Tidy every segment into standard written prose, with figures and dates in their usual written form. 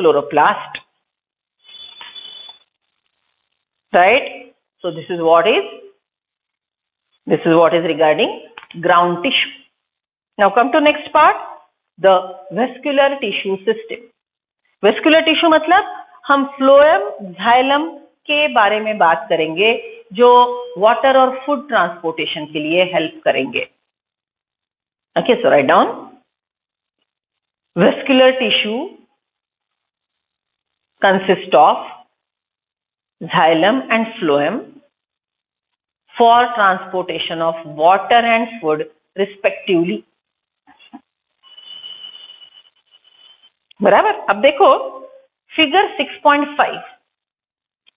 chloroplast, right? So this is what is regarding ground tissue. Now come to next part, the vascular tissue system. vascular tissue मतलब हम phloem xylem के बारे में बात करेंगे जो वाटर और फूड ट्रांसपोर्टेशन के लिए हेल्प करेंगे. Okay, so write down vascular tissue consist of xylem and phloem for transportation of water and food respectively. बराबर. अब देखो फिगर 6.5,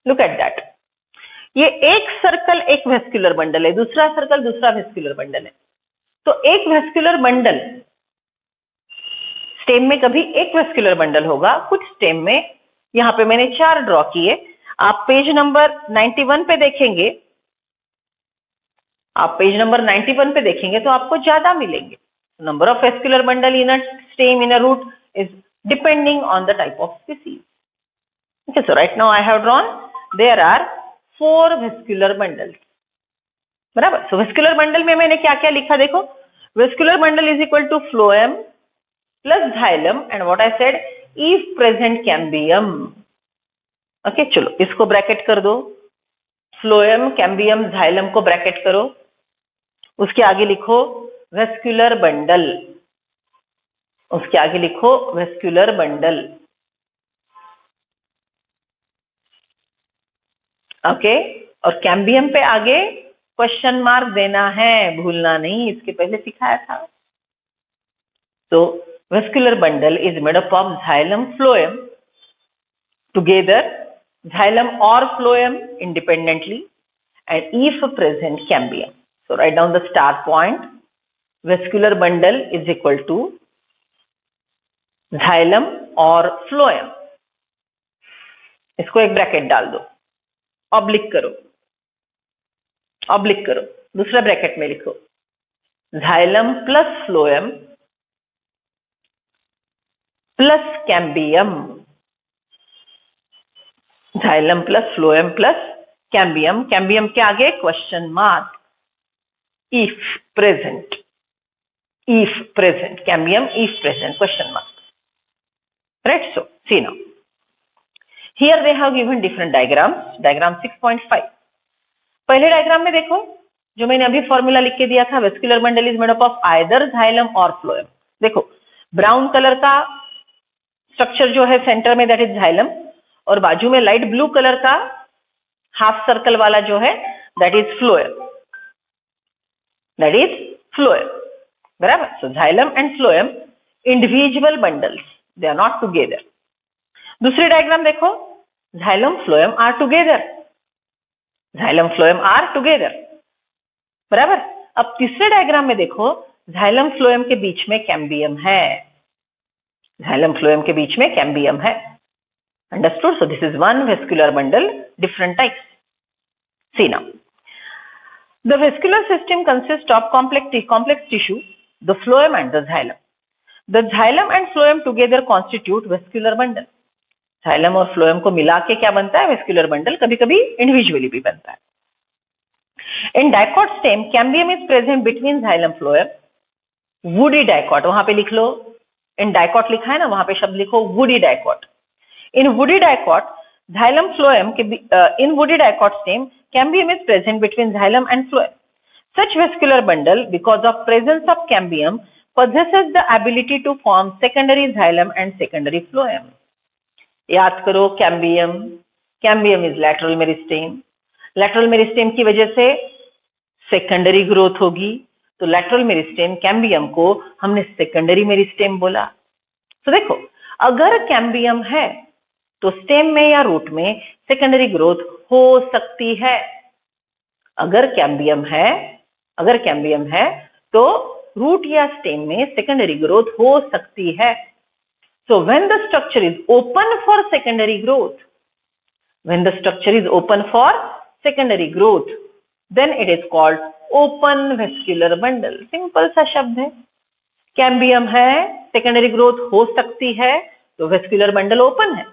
लुक एट दैट. ये एक सर्कल एक वेस्क्यूलर बंडल है, दूसरा सर्कल दूसरा वेस्क्यूलर बंडल है. तो एक वेस्क्यूलर बंडल स्टेम में कभी एक वेस्क्यूलर बंडल होगा, कुछ स्टेम में यहां पे मैंने 4 ड्रॉ किए. आप पेज नंबर 91 पे देखेंगे, पे देखेंगे तो आपको ज्यादा मिलेंगे. Number of vascular bundle in a stem in a root is depending on the type of species. Okay, so right now I have drawn there are 4 vascular bundles. बराबर. सो वेस्क्यूलर बंडल में मैंने क्या क्या लिखा देखो. Vascular bundle is equal to phloem plus xylem and what I said if present cambium. Okay, चलो इसको bracket कर दो. फ्लोएम कैम्बियम जाइलम को ब्रैकेट करो. उसके आगे लिखो वेस्क्यूलर बंडल. उसके आगे लिखो वेस्क्यूलर बंडल. ओके, और कैम्बियम पे आगे क्वेश्चन मार्क देना है, भूलना नहीं, इसके पहले सिखाया था. तो vascular bundle is made up of xylem phloem together, xylem or phloem independently, and if present cambium. So write down the start point. Vascular bundle is equal to xylem or phloem. इसको एक bracket डाल दो, oblique करो, दूसरा bracket में लिखो xylem plus phloem plus cambium. Xylem plus phloem plus cambium. Cambium के आगे question mark. If present, cambium if present question mark. Right. So see now here they have given different diagrams. Diagram 6.5. पहले diagram में देखो जो मैंने अभी formula लिख के दिया था, vascular bundle is made up of either xylem और फ्लोएम. देखो ब्राउन कलर का स्ट्रक्चर जो है सेंटर में दैट इज जाइलम, और बाजू में लाइट ब्लू कलर का हाफ सर्कल वाला जो है दैट इज फ्लोएम. बराबर. So xylem and phloem individual bundles, they are not together. दूसरी डायग्राम देखो, जाइलम फ्लोएम आर टुगेदर. बराबर. अब तीसरे डायग्राम में देखो जाइलम फ्लोएम के बीच में कैम्बियम है. Understood? So this is one vascular bundle, different types. See now. The vascular system consists of complex tissue, the phloem and the xylem. The xylem and phloem together constitute vascular bundle. Xylem और phloem को मिला के क्या बनता है? Vascular bundle. कभी कभी individually भी बनता है. In dicot stem, cambium is present between xylem phloem. Woody dicot, वहां पे लिख लो. इन डाइकॉट लिखा है ना, वहां पे शब्द लिखो woody dicot. In woody dicot xylem phloem in woody dicot stem, cambium is present between xylem and phloem. Such vascular bundle, because of presence of cambium, possesses the ability to form secondary xylem and secondary phloem. याद करो cambium is lateral meristem. Lateral meristem की वजह से secondary growth होगी, तो lateral meristem cambium को हमने secondary meristem बोला. तो देखो अगर कैम्बियम है तो स्टेम में या रूट में सेकेंडरी ग्रोथ हो सकती है. अगर कैम्बियम है तो रूट या स्टेम में सेकेंडरी ग्रोथ हो सकती है. So when the structure is open for secondary growth, then it is called open vascular bundle. Simple सा शब्द है. कैम्बियम है, सेकेंडरी ग्रोथ हो सकती है, तो वेस्कुलर बंडल ओपन है।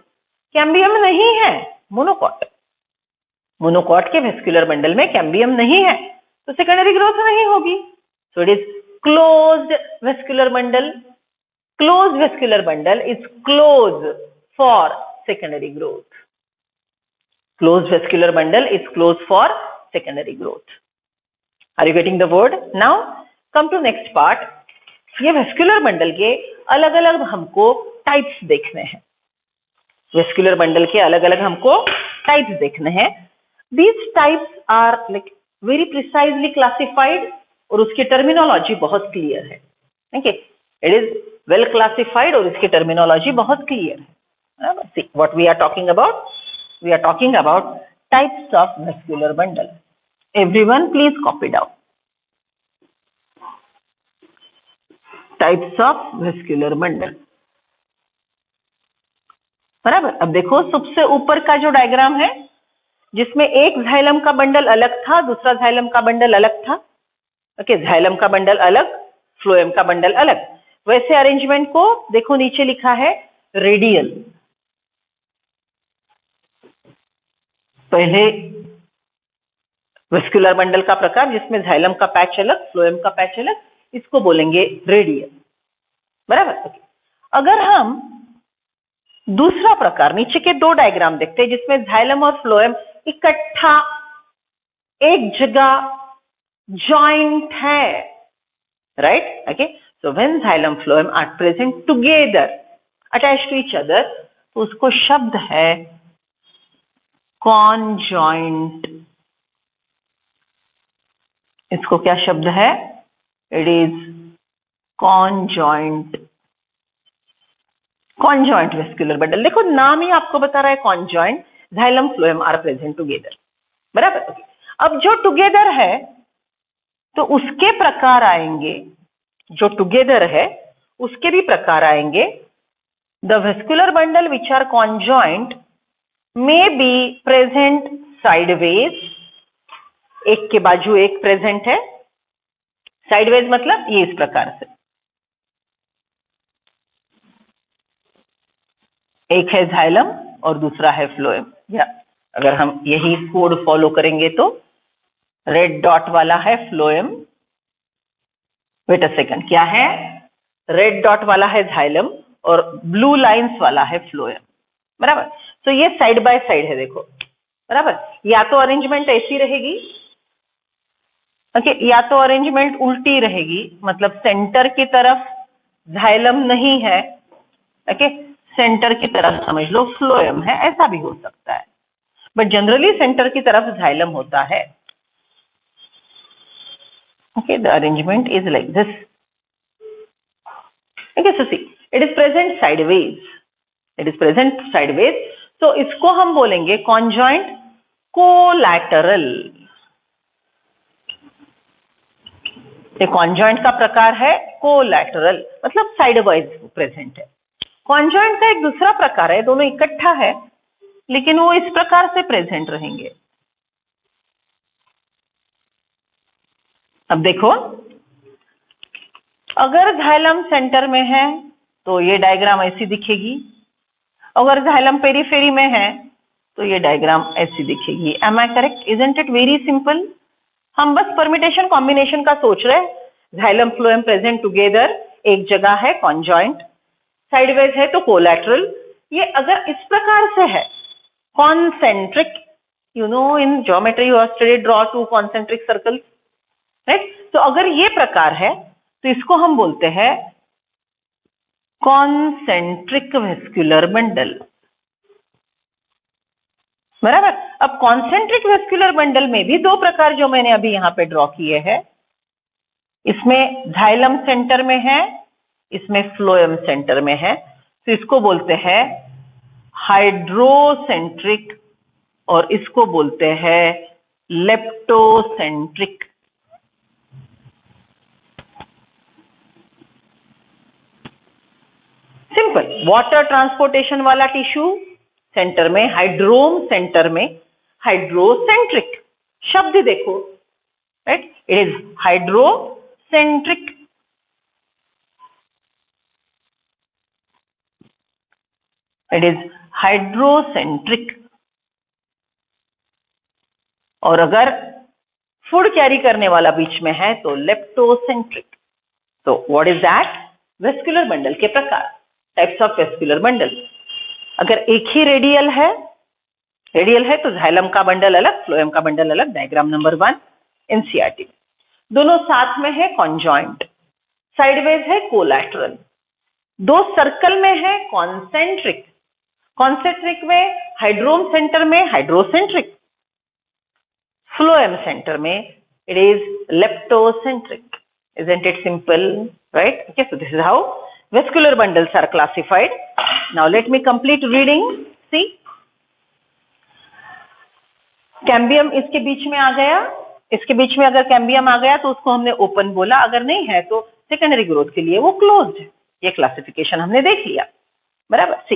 कैम्बियम नहीं है, मोनोकॉट। मोनोकॉट के वेस्कुलर बंडल में कैम्बियम नहीं है, तो सेकेंडरी ग्रोथ नहीं होगी। So it is closed vascular bundle. Closed vascular bundle is close for secondary growth. Closed vascular bundle is closed for secondary growth. Are you getting the word? Now come to next part. ये vascular bundle के अलग अलग हमको types देखने हैं। vascular bundle के अलग अलग हमको types देखने हैं। These types are like very precisely classified और उसकी terminology बहुत clear है। Okay, it is well classified और इसकी terminology बहुत clear है। See what we are talking about. We are talking about types of vascular bundle. Everyone please copy down. Types of vascular bundle. बराबर। अब देखो सबसे ऊपर का जो डायग्राम है जिसमें एक जाइलम का बंडल अलग था, दूसरा जाइलम का बंडल अलग था। ओके, जाइलम का बंडल अलग, फ्लोएम का बंडल अलग। वैसे अरेंजमेंट को देखो, नीचे लिखा है रेडियल। पहले वेस्कुलर बंडल का प्रकार जिसमें जाइलम का पैच अलग, फ्लोएम का पैच अलग, इसको बोलेंगे रेडियल। बराबर। अगर हम दूसरा प्रकार, नीचे के दो डायग्राम देखते हैं जिसमें जाइलम और फ्लोएम इकट्ठा एक जगह जॉइंट है, right? Okay, so when xylem phloem are present together attached to each other, तो उसको शब्द है कॉन्जॉइंट। इसको क्या शब्द है? It is conjoint. Conjoint vascular bundle. देखो नाम ही आपको बता रहा है conjoint, xylem phloem are present together. बराबर। अब जो टुगेदर है तो उसके प्रकार आएंगे, जो टुगेदर है उसके भी प्रकार आएंगे। The vascular bundle which are conjoint may be present sideways, एक के बाजू एक प्रेजेंट है। साइडवेज मतलब ये इस प्रकार से, एक है जाइलम और दूसरा है फ्लोएम। या अगर हम यही कोड फॉलो करेंगे तो रेड डॉट वाला है फ्लोएम, वेट अ सेकंड, क्या है? रेड डॉट वाला है जाइलम और ब्लू लाइंस वाला है फ्लोएम। बराबर। तो ये साइड बाय साइड है, देखो। बराबर। या तो अरेंजमेंट ऐसी रहेगी, ओके, या तो अरेंजमेंट उल्टी रहेगी, मतलब सेंटर की तरफ जाइलम नहीं है, ओके, सेंटर की तरफ समझ लो फ्लोएम है, ऐसा भी हो सकता है, बट जनरली सेंटर की तरफ जाइलम होता है। Okay, the arrangement is like this. Okay, so see it is present sideways, it is present sideways. तो इसको हम बोलेंगे कॉन्जॉइंट कोलैटरल। ये कॉन्जॉइंट का प्रकार है कोलैटरल, मतलब साइडवाइज प्रेजेंट है। कॉन्जॉइंट का एक दूसरा प्रकार है, दोनों इकट्ठा है लेकिन वो इस प्रकार से प्रेजेंट रहेंगे। अब देखो, अगर जाइलम सेंटर में है तो ये डायग्राम ऐसी दिखेगी, अगर जाइलम पेरीफेरी में है तो ये डायग्राम ऐसी दिखेगी। Am I correct? Isn't it very simple? हम बस परमिटेशन कॉम्बिनेशन का सोच रहे हैं। जाइलम फ्लोएम प्रेजेंट टुगेदर, एक जगह है कॉन्जॉइंट, साइडवेज है तो कोलैटरल। ये अगर इस प्रकार से है concentric, you know in geometry you have studied draw two concentric circles, right? तो अगर ये प्रकार है तो इसको हम बोलते हैं कॉन्सेंट्रिक वेस्कुलर बंडल। बराबर। अब कॉन्सेंट्रिक वेस्कुलर बंडल में भी दो प्रकार जो मैंने अभी यहां पे ड्रॉ किए हैं, इसमें जाइलम सेंटर में है, इसमें फ्लोएम सेंटर में है, तो इसको बोलते हैं हाइड्रोसेंट्रिक और इसको बोलते हैं लेप्टोसेंट्रिक। सिंपल। वाटर ट्रांसपोर्टेशन वाला टिश्यू सेंटर में, हाइड्रोम सेंटर में, हाइड्रोसेंट्रिक। शब्द देखो, right? It is hydrocentric. It is hydrocentric. और अगर फूड कैरी करने वाला बीच में है तो लेप्टोसेंट्रिक। तो what is that? Vascular bundle के प्रकार, टाइप्स ऑफ वेस्कुलर बंडल। अगर एक ही रेडियल है तो जाइलम का बंडल अलग, फ्लोएम का बंडल अलग, डायग्राम नंबर 1 एनसीईआरटी। दोनों साथ में है कॉन्जॉइंट, साइडवेज है कोलैटरल, दो सर्कल में है कॉन्सेंट्रिक, कॉन्सेंट्रिक में हाइड्रोम सेंटर में हाइड्रोसेंट्रिक, फ्लोएम सेंटर में it is leptocentric. Isn't it simple, right? Okay, so this is how vascular bundles are classified. Now let me complete reading. See, cambium इसके बीच में आ गया, इसके बीच में अगर कैम्बियम आ गया तो उसको हमने ओपन बोला, अगर नहीं है तो सेकेंडरी ग्रोथ के लिए वो क्लोज्ड है। ये क्लासिफिकेशन हमने देख लिया, बराबर। सी,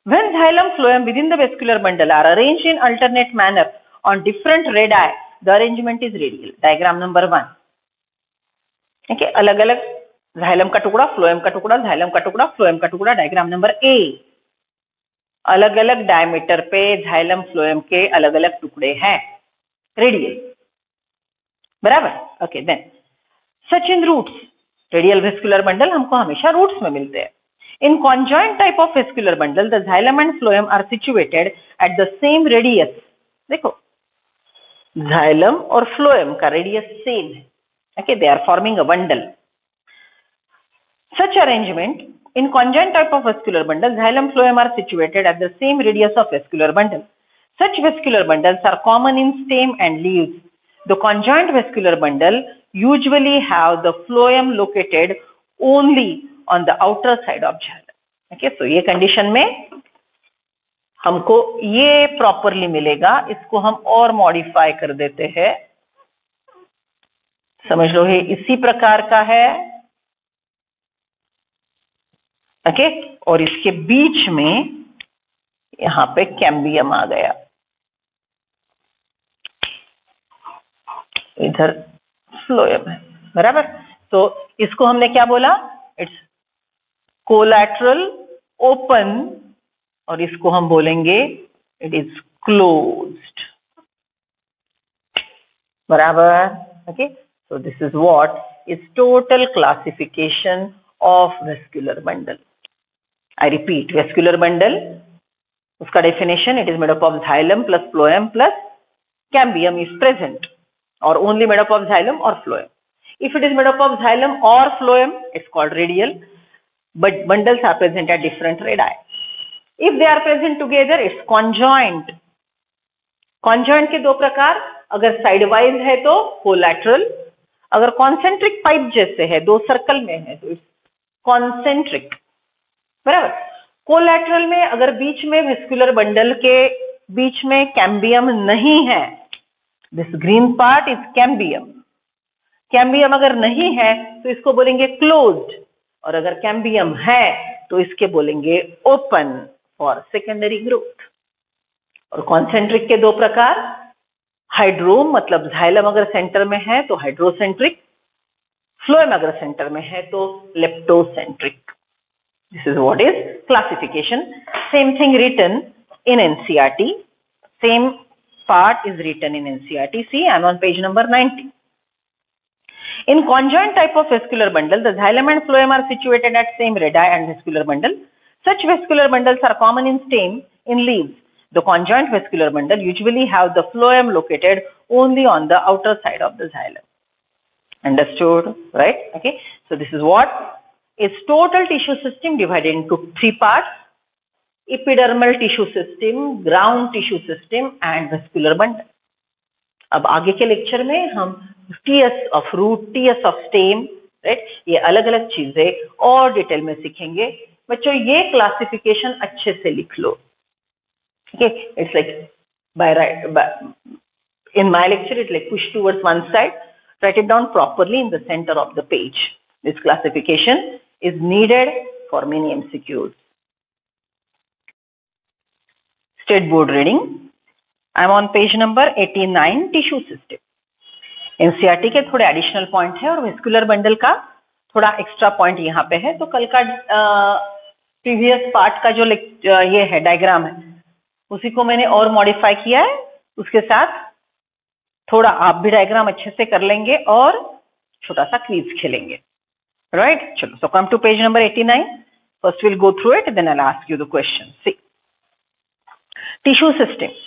when xylem phloem within the vascular bundle are arranged in alternate manner on different radii, the arrangement is radial. Diagram number 1. ठीक है, अलग अलग जाइलम का टुकड़ा, फ्लोएम का टुकड़ा, जाइलम का टुकड़ा, फ्लोएम का टुकड़ा, डायग्राम नंबर ए। अलग अलग डायमीटर पे जाइलम फ्लोएम के अलग अलग टुकड़े हैं, रेडियल, बराबर। ओके, देन सच इन रूट्स, रेडियल वेस्कुलर बंडल हमको हमेशा रूट्स में मिलते हैं। In conjoint type of vascular bundle, the xylem and phloem are situated at the same radius. देखो, xylem और phloem का radius same है, okay? They are forming a bundle. Such arrangement in conjoint type of vascular bundle, xylem phloem are situated at the same radius of vascular bundle. Such vascular bundles are common in stem and leaves. The conjoint vascular bundle usually have the phloem located only on the outer side of xylem. Okay, so ये condition में हमको ये properly मिलेगा, इसको हम और modify कर देते हैं, समझ लो ये इसी प्रकार का है। ओके, और इसके बीच में यहाँ पे कैम्बियम आ गया, इधर फ्लोएम है, बराबर। तो इसको हमने क्या बोला? इट्स कोलैटरल ओपन, और इसको हम बोलेंगे इट इज क्लोज्ड, बराबर। Okay, so this is what is total classification of vascular bundle. I repeat, vascular bundle, उसका definition, it is made up of xylem plus phloem plus cambium is present, or only made up of xylem or phloem. If it is made up of xylem or phloem, it's called radial, but bundles are present at different radii. If they are present together, it's conjoint. Conjoint के दो प्रकार, अगर sideways है तो collateral, अगर concentric pipe जैसे है, दो सर्कल में है, तो इट्स कॉन्सेंट्रिक, बराबर। कोलैटरल में अगर बीच में वेस्कुलर बंडल के बीच में कैम्बियम नहीं है, this green part is cambium. Cambium अगर नहीं है तो इसको बोलेंगे क्लोज्ड, और अगर कैम्बियम है तो इसके बोलेंगे ओपन फॉर सेकेंडरी ग्रोथ। और कॉन्सेंट्रिक के दो प्रकार, हाइड्रोम मतलब जाइलम अगर सेंटर में है तो हाइड्रोसेंट्रिक, फ्लोएम अगर सेंटर में है तो leptocentric. This is what is classification. Same thing written in NCERT, same part is written in NCERT. See, I am on page number 90. In conjoint type of vascular bundle, the xylem and phloem are situated at same radii and vascular bundle. Such vascular bundles are common in stem, in leaves. The conjoint vascular bundle usually have the phloem located only on the outer side of the xylem. Understood, right? Okay. So this is what is total tissue system divided into three parts: epidermal tissue system, ground tissue system and vascular bundle. अब आगे के lecture में हम TS of root, TS of stem, right, ये अलग अलग चीजें और डिटेल में सीखेंगे। बच्चों ये क्लासिफिकेशन अच्छे से लिख लो, ठीक है। It's like by right, in my lecture it like push towards one side, right it down properly in the centre of the page. This classification is needed for many MCQs. State board reading. I am on page number 89, tissue system. NCERT के थोड़े additional point है और vascular bundle का थोड़ा extra point यहाँ पे है, तो कल का प्रीवियस पार्ट का जो ये है डायग्राम है उसी को मैंने और मॉडिफाई किया है, उसके साथ थोड़ा आप भी डायग्राम अच्छे से कर लेंगे और छोटा सा क्विज खेलेंगे, राइट? चलो, so come to page number 89. First will go through it, then I will ask you the question. See, tissue system.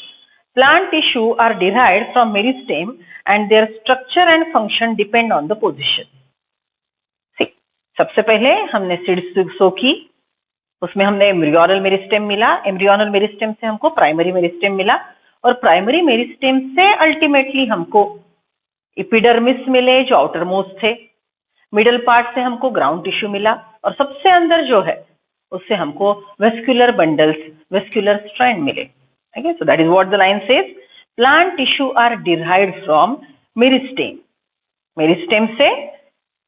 Plant tissue are derived from meristem and their structure and function depend on the position. See, सबसे पहले हमने seed सो की, उसमें हमने embryonal meristem मिला, embryonal meristem से हमको primary meristem मिला और प्राइमरी मेरिस्टेम से अल्टीमेटली हमको एपिडर्मिस मिले जो आउटर मोस्ट थे, मिडल पार्ट से हमको ग्राउंड टिश्यू मिला और सबसे अंदर जो है उससे हमको वेस्कुलर बंडल्स, वेस्कुलर स्ट्रैंड मिले. Okay, so that is what the line says. Plant tissue are derived from meristem. Meristem से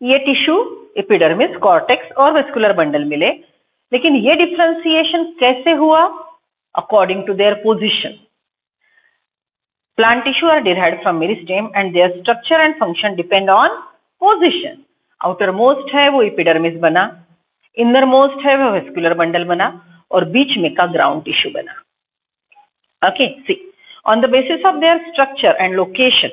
ये टिश्यू एपिडर्मिस, कॉर्टेक्स और वेस्कुलर बंडल मिले, लेकिन ये डिफरेंशिएशन कैसे हुआ? According to their position. Plant tissue are derived from meristem and their structure and function depend on position. Outer most है वो एपिडर्मिस बना, इनर मोस्ट है वो वेस्कुलर बंडल बना और बीच में का ग्राउंड टिश्यू बना. Okay, see, on the basis of their structure and location,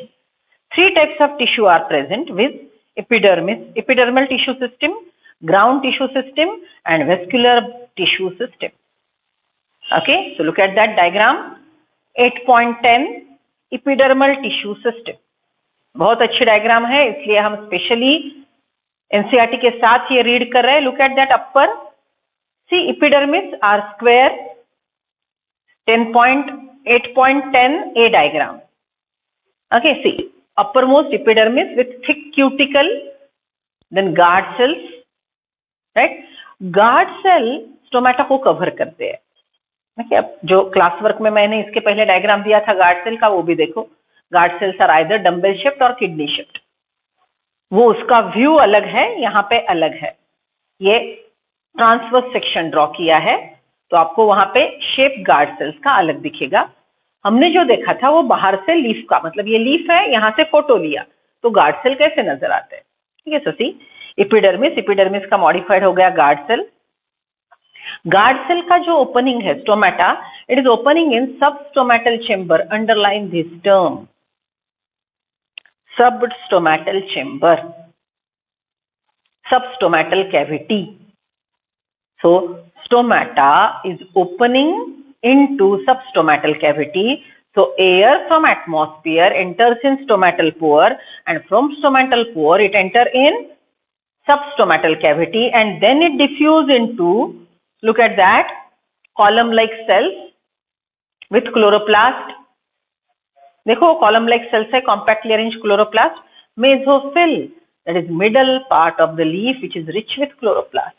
three types of tissue are present with epidermis, epidermal tissue system, ground tissue system and vascular tissue system. Okay, so look at that diagram. 8.10 epidermal tissue system. बहुत अच्छी diagram है, इसलिए हम specially NCERT के साथ ये read कर रहे हैं. Look at that upper. See, epidermis are square. 8.10 A diagram. Okay, see, uppermost epidermis with thick cuticle, then guard cells, right? Guard cell stomata को कवर करते हैं. Okay, अब जो क्लास वर्क में मैंने इसके पहले डायग्राम दिया था गार्ड सेल का, वो भी देखो. Guard cells are either dumbbell shaped और किडनी शेप्ड. वो उसका व्यू अलग है, यहाँ पे अलग है. ये ट्रांसवर्स सेक्शन ड्रॉ किया है तो आपको वहां पे शेप गार्ड सेल्स का अलग दिखेगा. हमने जो देखा था वो बाहर से लीफ का, मतलब ये लीफ है, यहाँ से फोटो लिया तो गार्ड सेल कैसे नजर आते हैं. ठीक है, ससी. एपिडर्मिस, एपिडर्मिस का मॉडिफाइड हो गया गार्ड सेल. गार्ड सेल का जो ओपनिंग है stomata, it is opening in sub stomatal chamber. Underline this term, sub stomatal chamber, sub stomatal cavity. So stomata is opening into substomatal cavity. So air from atmosphere enters in stomatal pore and from stomatal pore it enter in substomatal cavity and then it diffuse into, look at that, column like cells with chloroplast. देखो column like cells है, compactly arranged chloroplast. Mesophyll, that is middle part of the leaf which is rich with chloroplast.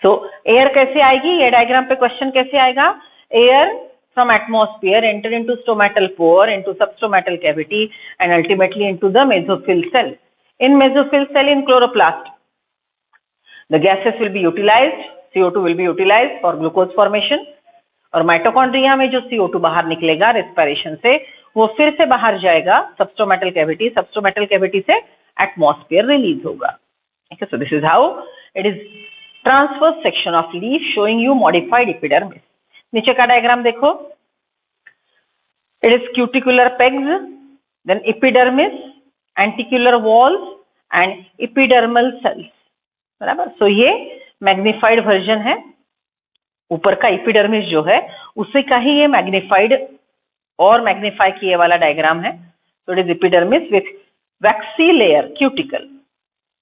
तो air कैसे आएगी? ये diagram पे question कैसे आएगा? Air from atmosphere enter into stomatal pore, into substomatal cavity and ultimately into the mesophyll cell. In mesophyll cell in chloroplast the gases will be utilised. CO2 will be utilised for glucose formation और mitochondria में जो CO2 बाहर निकलेगा respiration से वो फिर से बाहर जाएगा सबस्टोमेटल कैविटी, सबस्टोमेटल कैविटी से एटमॉस्फेयर रिलीज होगा. So this is how it is transverse section of leaf showing you modified epidermis. नीचे का डायग्राम देखो. It is cuticular pegs, then epidermis, anticlinal walls and epidermal cells. बराबर. So ये magnified version है. ऊपर का एपिडर्मिस जो है उसी का ही ये मैग्निफाइड और मैग्निफाई किए वाला डायग्राम है. So it is epidermis with waxy layer, cuticle,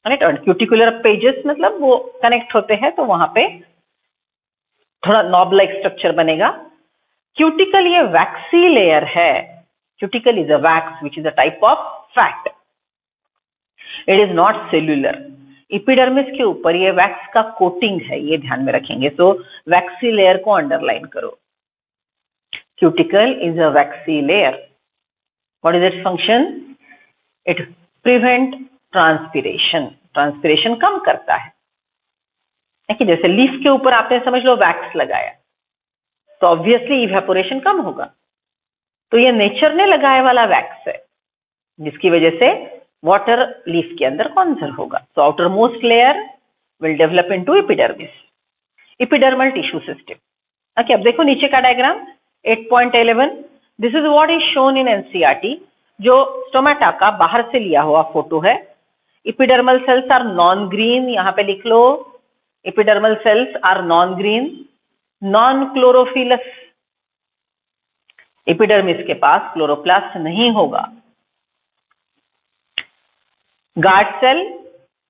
right. और क्यूटिकुलर पेजेस मतलब वो कनेक्ट होते हैं तो वहां पे थोड़ा नॉब लाइक स्ट्रक्चर बनेगा. क्यूटिकल ये वैक्सी लेयर है. Cuticle is a wax which is a type of fat. It is not cellular. Epidermis के ऊपर ये वैक्स का कोटिंग है, ये ध्यान में रखेंगे. सो वैक्सी लेयर को अंडरलाइन करो. Cuticle is a waxy layer. What is its function? It prevent transpiration. Transpiration कम करता है. कि जैसे लीफ के ऊपर आपने समझ लो वैक्स लगाया तो ऑब्वियसली इवेपोरेशन कम होगा. तो ये नेचर ने लगाया वाला वैक्स है जिसकी वजह से वाटर लीफ के अंदर कॉन्जर्व होगा. So outer most layer will develop into epidermis. epidermal tissue system. Okay, अब देखो नीचे का diagram 8.11. This is what is shown in NCERT, जो स्टोमेटा का बाहर से लिया हुआ फोटो है. epidermal cells are non green, यहाँ पे लिख लो epidermal cells are non green, non chlorophyllous. Epidermis के पास क्लोरोप्लास्ट नहीं होगा. गार्ड सेल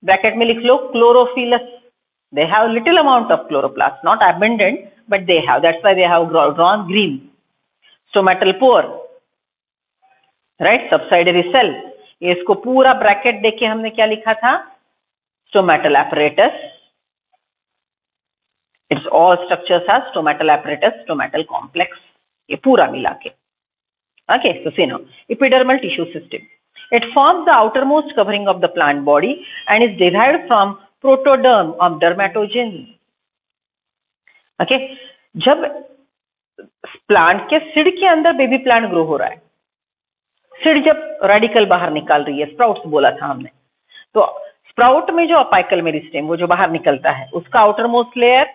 ब्रैकेट में लिख लो chlorophyllous. They have little amount of chloroplast, not abundant, but they have. That's why they have drawn green. Stomatal pore, right? Subsidiary cell. ये इसको पूरा bracket देके हमने क्या लिखा था? Stomatal apparatus. Its all structures are stomatal apparatus, stomatal complex. ये पूरा मिला के. Okay, so see now, epidermal tissue system. It forms the outermost covering of the plant body and is derived from protoderm of dermatogen. Okay, जब plant के सिड के अंदर baby plant grow हो रहा है, सिड जब रेडिकल बाहर निकाल रही है, स्प्राउट्स बोला था हमने, तो स्प्राउट में जो अपाइकल मेरिस्टेम वो जो बाहर निकलता है उसका आउटर मोस्ट लेयर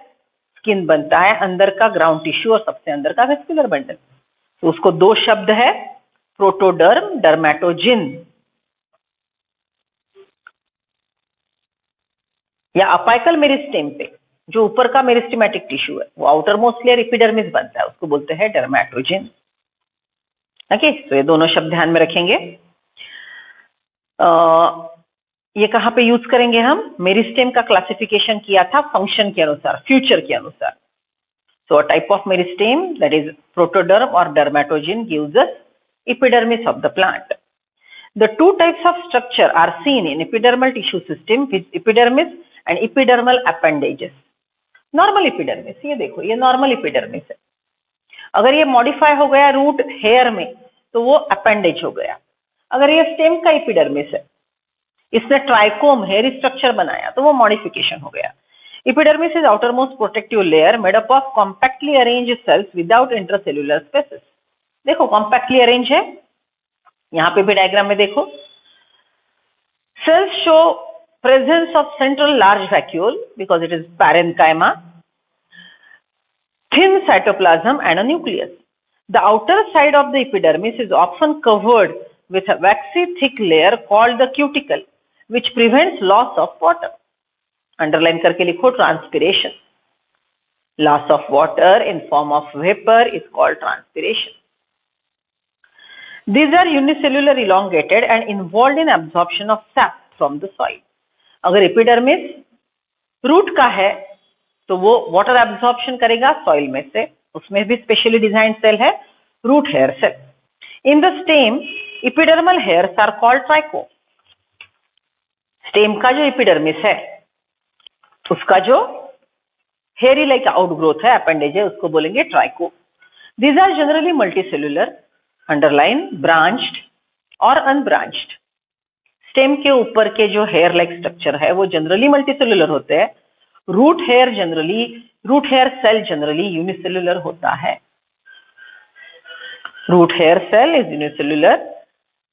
स्किन बनता है, अंदर का ग्राउंड टिश्यू और सबसे अंदर का वेस्कुलर बंडल. तो उसको दो शब्द है, प्रोटोडर्म, डर्मेटोजिन. या अपाइकल मेरिस्टेम पे जो ऊपर का मेरिस्टेमेटिक टिश्यू है वो आउटर मोस्ट लेयर एपिडर्मिस बनता है, उसको बोलते हैं डर्मेटोजिन. ओके, तो ये दोनों शब्द ध्यान में रखेंगे. ये कहाँ पे यूज करेंगे हम? मेरिस्टेम का क्लासिफिकेशन किया था फंक्शन के अनुसार, फ्यूचर के अनुसार. So a type of meristem, that is protoderm or dermatogen, gives us epidermis of the plant. The two types of structure are seen in epidermal tissue system, with epidermis and epidermal appendages. Normal epidermis, ये देखो ये normal epidermis है. अगर ये modify हो गया root hair में तो वो appendage हो गया. अगर ये stem का epidermis है, इसने trichome hair structure बनाया तो वो modification हो गया. Epidermis is outermost protective layer made up of compactly arranged cells without intracellular spaces. देखो compactly arranged है, यहाँ पे भी डायग्राम में देखो. Cells show presence of central large vacuole because it is parenchyma, thin cytoplasm and a nucleus. The outer side of the epidermis is often covered with a waxy thick layer called the cuticle, which prevents loss of water. Underline करके लिखो transpiration. Loss of water in form of vapour is called transpiration. These are unicellular elongated and involved in absorption of sap from the soil. अगर epidermis root का है तो वो water absorption करेगा soil में से, उसमें भी स्पेशली डिजाइन सेल है root hair cell. In the stem epidermal hairs are called trichome. Stem का जो एपिडर्मिस है उसका जो हेयरी लाइक आउटग्रोथ है, अपेंडेज है, उसको बोलेंगे trichome. These are generally multicellular, underline, branched और अनब्रांच्ड. स्टेम के ऊपर के जो हेयर लाइक स्ट्रक्चर है वो जनरली मल्टीसेल्युलर होते हैं. Root hair cell generally unicellular होता है. Root hair cell is unicellular,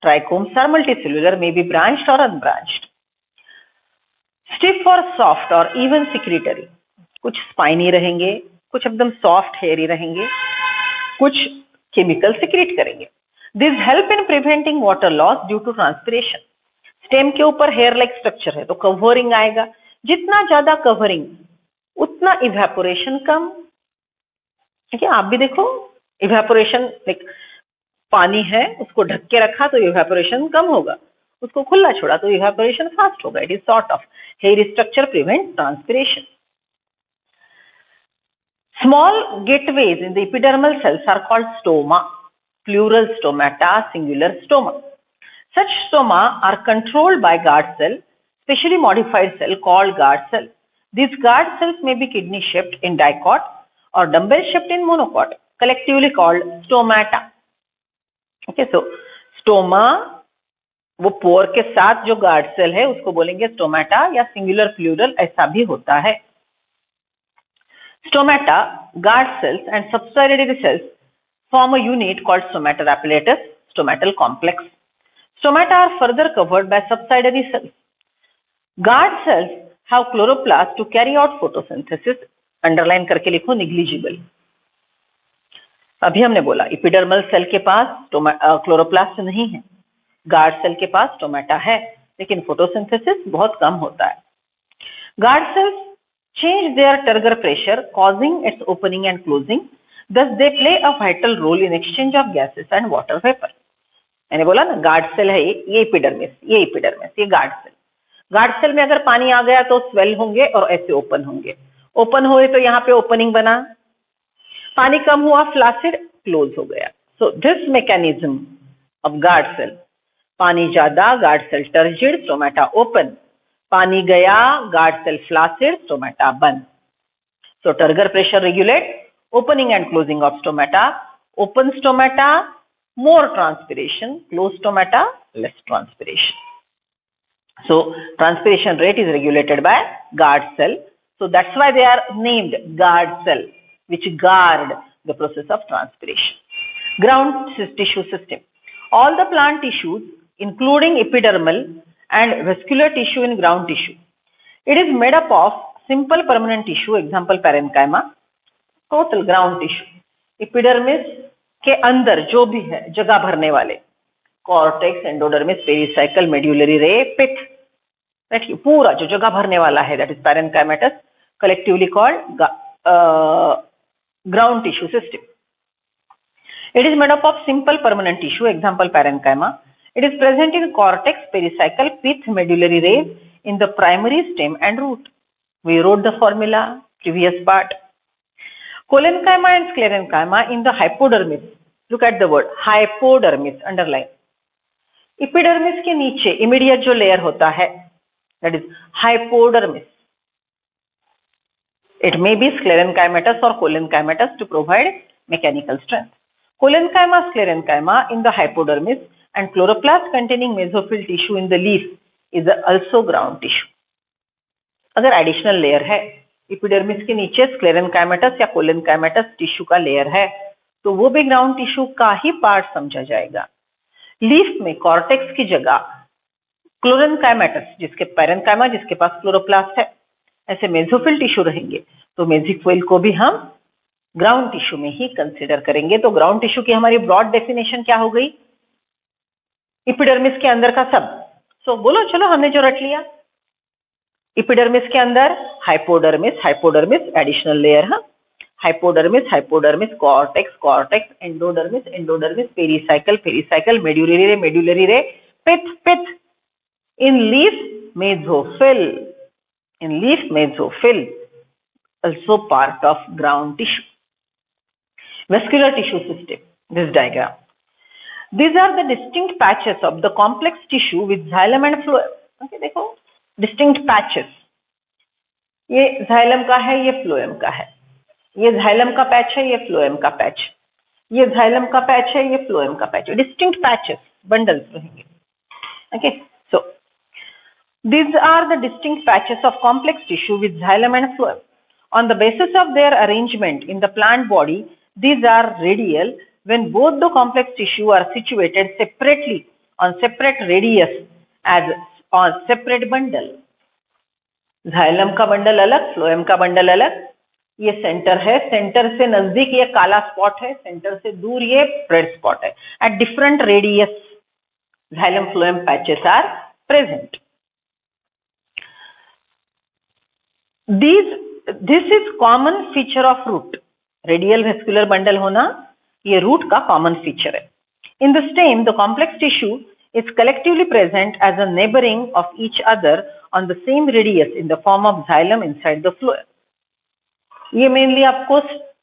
trichomes are multicellular, may be branched और अनब्रांच्ड. स्टिफ और सॉफ्ट और इवन सिक्रीटरी, कुछ स्पाइनी रहेंगे, कुछ एकदम सॉफ्ट हेयरी रहेंगे, कुछ केमिकल सिक्रीट करेंगे. This help in preventing water loss due to transpiration. Stem के ऊपर हेयर लाइक स्ट्रक्चर है तो कवरिंग आएगा, जितना ज्यादा कवरिंग उतना इवेपोरेशन कम. ठीक है, आप भी देखो इवेपोरेशन, लाइक पानी है उसको ढक के रखा तो इवेपोरेशन कम होगा, उसको खुला छोड़ा तो इवेपोरेशन फास्ट होगा. It is sort of hair structure prevents transpiration. Small gateways in the epidermal cells are called stoma, plural stomata, singular stoma. Such stoma are controlled by guard cell, specially modified cell called guard cell. These guard cells may be kidney shaped in dicot or dumbbell shaped in monocot, collectively called stomata. Okay, so stoma वो पोर के साथ जो guard cell है उसको बोलेंगे stomata, या singular plural ऐसा भी होता है. Stomata, guard cells and subsidiary cells form a unit called stomatal apparatus, stomatal complex. Stomata are further covered by subsidiary cells. Guard cells have chloroplast to carry out photosynthesis underline करके लिखो negligible. अभी हमने बोला epidermal cell के पास chloroplast नहीं है, guard cell के पास stomata है, लेकिन फोटोसिंथेसिस बहुत कम होता है। Guard cells change their turgor pressure causing its opening and closing, thus they play a vital role in exchange of gases and water vapor। मैंने बोला ना गार्ड सेल है ये इपिडर्मिस, ये गार्ड सेल। गार्ड सेल में अगर पानी आ गया तो स्वेल होंगे और ऐसे ओपन होंगे, ओपन हुए तो यहाँ पे ओपनिंग बना, पानी कम हुआ फ्लासिड क्लोज हो गया। So this mechanism of guard cell, पानी ज्यादा guard cell turgid stomata open, पानी गया गार्ड सेल फ्लासिड स्टोमेटा बंद। So turgor pressure regulate opening and closing of stomata, open stomata more transpiration, closed stomata less transpiration। So transpiration rate is regulated by guard cell, so that's why they are named guard cell, which guard the process of transpiration। Ground tissue system, all the plant tissues including epidermal and vascular tissue in ground tissue, it is made up of simple permanent tissue, example parenchyma, total ground tissue। epidermis के अंदर जो भी है जगह भरने वाले, cortex, endodermis, pericycle, medullary ray, पिथ, पूरा जो जगह भरने वाला है, that is parenchymatous, collectively called ground tissue system. It is made up of simple permanent tissue, example parenchyma. It is present in cortex, pericycle, pith, medullary rays, in the primary stem and root. We wrote the formula previous part. Collenchyma and sclerenchyma in the hypodermis, look at the word hypodermis, underline। epidermis के नीचे immediate जो layer होता है, that is hypodermis, it may be sclerenchymatous or collenchymatous to provide mechanical strength। Collenchyma, sclerenchyma in the hypodermis and chloroplast containing mesophyll tissue in the leaf is also ground tissue। अगर additional layer है, epidermis के नीचे स्क्लेरेनकाइमेटस या कोलेनकाइमेटस tissue का layer है, तो वो भी ग्राउंड टिश्यू का ही पार्ट समझा जाएगा। लीफ में कॉर्टेक्स की जगह क्लोरेनकाइमेटस, जिसके पैरेन्काइमा, जिसके पास क्लोरोप्लास्ट है, ऐसे मेसोफिल टिश्यू रहेंगे, तो मेसोफिल को भी हम ग्राउंड टिश्यू में ही कंसिडर करेंगे। तो ग्राउंड टिश्यू की हमारी ब्रॉड डेफिनेशन क्या हो गई? इपिडर्मिस के अंदर का सब। सो बोलो चलो, हमने जो रट लिया, इपिडर्मिस के अंदर हाइपोडर्मिस, हाइपोडर्मिस एडिशनल लेयर, हाँ, hypodermis, hypodermis, cortex, cortex, endodermis, endodermis, pericycle, pericycle, medullary ray, medullary ray, pith, pith, in leaf mesophyll, in leaf mesophyll, also part of ground tissue। Vascular tissue system, this diagram, these are the distinct patches of the complex tissue with xylem and phloem। okay, देखो distinct patches, ये xylem का है, ये phloem का है, ये xylem का patch है, ये फ्लोएम का पैच, ये जाइलम का पैच है, ये फ्लोएम का पैच, डिस्टिंक्ट पैचेस, बंडल्स रहेंगे। Okay, so these are the distinct patches of complex tissue with xylem and phloem। on the basis of their arrangement in the plant body, these are radial when both the complex tissue are situated separately on separate radius as और separate bundle. Xylem का bundle अलग, phloem का bundle अलग। ये centre है, centre से नजदीक ये काला स्पॉट है, सेंटर से दूर ये रेड स्पॉट है। At different radius xylem phloem patches are present. This is common feature of root. Radial vascular bundle होना ये रूट का कॉमन फीचर है। In the stem the complex tissue is collectively present as a neighboring of each other on the same radius in the form of xylem inside the phloem। ये mainly आपको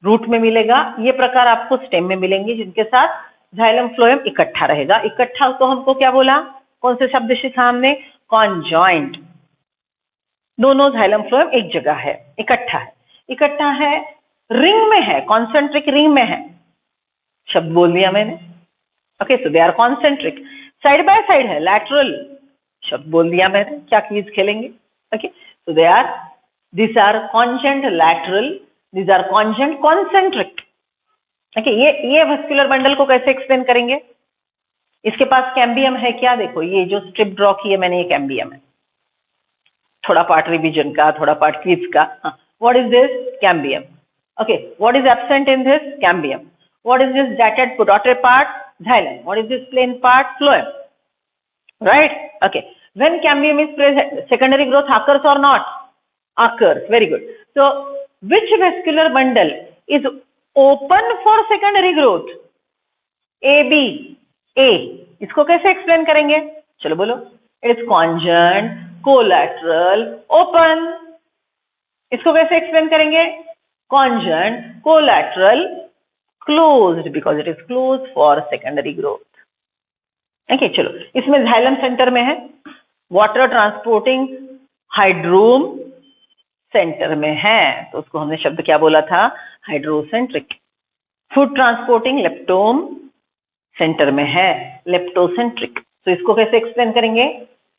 root में मिलेगा, ये प्रकार आपको stem में मिलेंगे, जिनके साथ जाइलम फ्लोएम इकट्ठा रहेगा। इकट्ठा तो हमको क्या बोला, कौन से शब्द सीखा हमने? कॉन्जॉइंट। दोनों जाइलम फ्लोएम एक जगह है, इकट्ठा है, इकट्ठा है, रिंग में है, कॉन्सेंट्रिक रिंग में है, शब्द बोल दिया मैंने। Okay, so they are concentric. Side by side है, लैटरल, शब्द बोल दिया मैंने, क्या क्विज खेलेंगे। Okay, so they are, this are conjoint lateral, this are conjoint concentric. ओके, ये वेस्कुलर बंडल को कैसे एक्सप्लेन करेंगे? इसके पास कैम्बियम है क्या? देखो ये जो स्ट्रिप ड्रॉ की है मैंने, ये कैम्बियम है। थोड़ा पार्ट रिवीजन का, थोड़ा पार्ट क्विज का, हाँ, What is this? Cambium. Okay, what is absent in this? Cambium. What is this dotted part? Xylem. What is this plain part? Phloem. Right? Okay. When cambium is present, secondary growth occurs or not? Occurs. Very good. So, which vascular bundle is open for secondary growth? A, B. A. इसको कैसे explain करेंगे? चलो बोलो. It is conjoined, collateral, open. इसको कैसे explain करेंगे? Conjoined, collateral, closed because it is closed for secondary growth. Okay, चलो इसमें xylem सेंटर में है, वाटर ट्रांसपोर्टिंग हाइड्रोम सेंटर में है, तो उसको हमने शब्द क्या बोला था? Hydrocentric. Food transporting leptome centre में है, लेप्टोसेंट्रिक. तो इसको कैसे एक्सप्लेन करेंगे?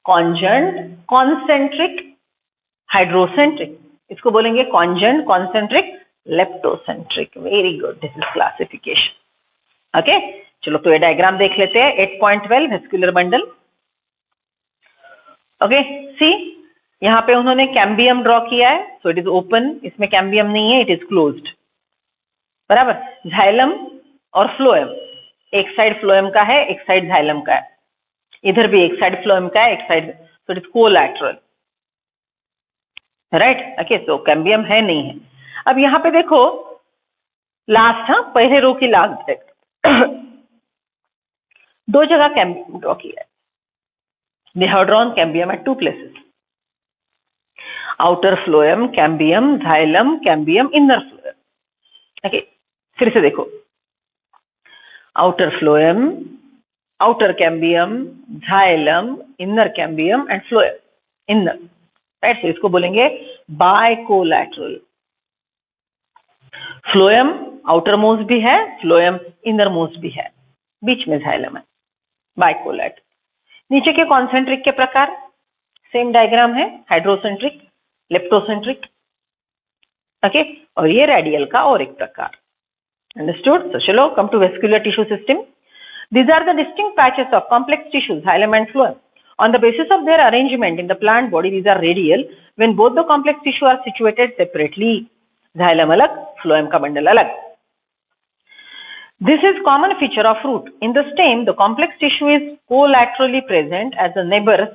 Conjoint concentric hydrocentric. इसको बोलेंगे conjoint concentric leptocentric. Very good, this is classification. Okay, चलो तो ये डायग्राम देख लेते हैं. 8.12 वेस्कुलर बंडल. ओके, सी यहाँ पे उन्होंने कैम्बियम ड्रॉ किया है, सो इट इज ओपन. इसमें कैम्बियम नहीं है, इट इज क्लोज्ड. बराबर. झाइलम और फ्लोएम, एक साइड फ्लोएम का है, एक साइड झाइलम का है. इधर भी एक साइड फ्लोएम का है, एक side, so it is collateral. Right. Okay, so cambium है नहीं है. अब यहाँ पे देखो लास्ट, हाँ पहले रो की लास्ट दो जगह कैम्बियम ड्रॉ किया है. They have drawn cambium at two places. Outer phloem, cambium, xylem, cambium, inner phloem. Okay, फिर से देखो. Outer phloem, outer cambium, xylem, inner cambium and phloem. Inner. Right? So इसको बोलेंगे bicollateral. Phloem outermost भी है, phloem innermost भी है, बीच में xylem है. Bicollateral. नीचे के कॉन्सेंट्रिक के प्रकार सेम डायग्राम है, हाइड्रोसेंट्रिक, लेप्टोसेंट्रिक. ओके, और ये रेडियल का और एक प्रकार. अंडरस्टूड. सो चलो come to vascular tissue system. These are the distinct patches of complex tissues, xylem and phloem. On the basis of their arrangement in the plant body, these are radial when both the complex tissue are situated separately. Xylem अलग, phloem का bundle अलग. This is common feature of root. In the stem, the complex tissue is collaterally present as the neighbors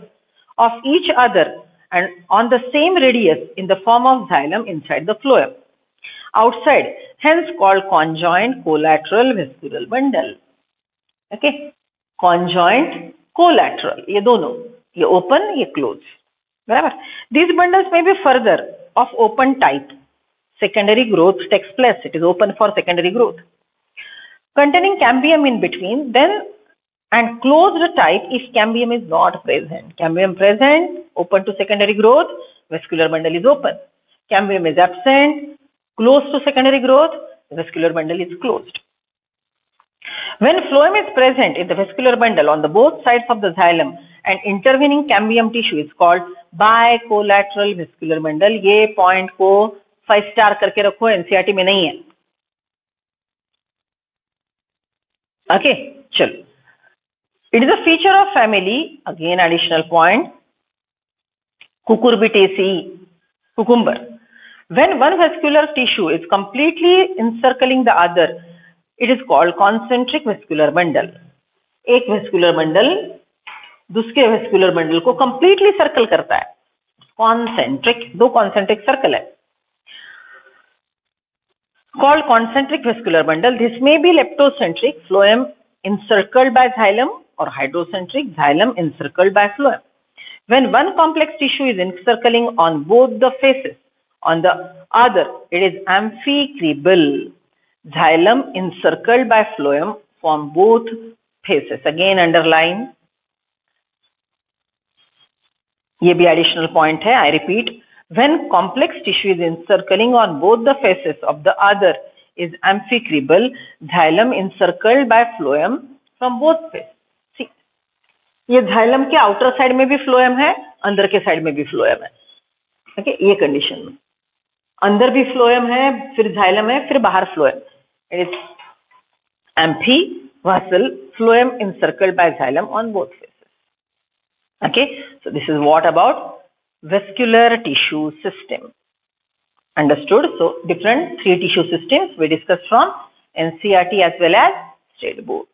of each other and on the same radius in the form of xylem inside the phloem. Outside, hence called conjoined collateral vascular bundle. Okay, conjoined collateral. ये दोनों, ये open, ये close. बराबर. These bundles may be further of open type. Secondary growth takes place. It is open for secondary growth. Containing cambium in between, then and closed type if cambium is not present. Cambium present, open to secondary growth, vascular bundle is open. Cambium is absent, close to secondary growth, vascular bundle is closed. When phloem is present in the vascular bundle on the both sides of the xylem and intervening cambium tissue is called bicollateral vascular bundle. ये point को 5 star करके रखो, NCERT में नहीं है. Okay, chalo. It is a feature of family, again additional point, Cucurbitaceae, cucumber. When one vascular tissue is completely encircling the other, it is called concentric vascular bundle. एक vascular bundle दूसरे vascular bundle को completely circle करता है. Concentric, दो concentric circle है. Called concentric vascular bundle. This may be leptocentric, phloem encircled by xylem, or hydrocentric, xylem encircled by phloem. When one complex tissue is encircling on both the faces, on the other it is amphicrybal. Xylem encircled by phloem form both faces. Again underline. ये भी additional point है. I repeat. When complex tissue is encircling on both the faces of the other is amphicrybal, xylem encircled by phloem from both faces. See, ये xylem के outer side में भी phloem है, अंदर के side में भी phloem है. Okay, ये condition में अंदर भी phloem है, फिर xylem है, फिर बाहर phloem. It is amphivassal, phloem encircled by xylem on both faces. Okay, so this is what about vascular tissue system. Understood? So different three tissue systems we discussed from NCERT as well as State Board.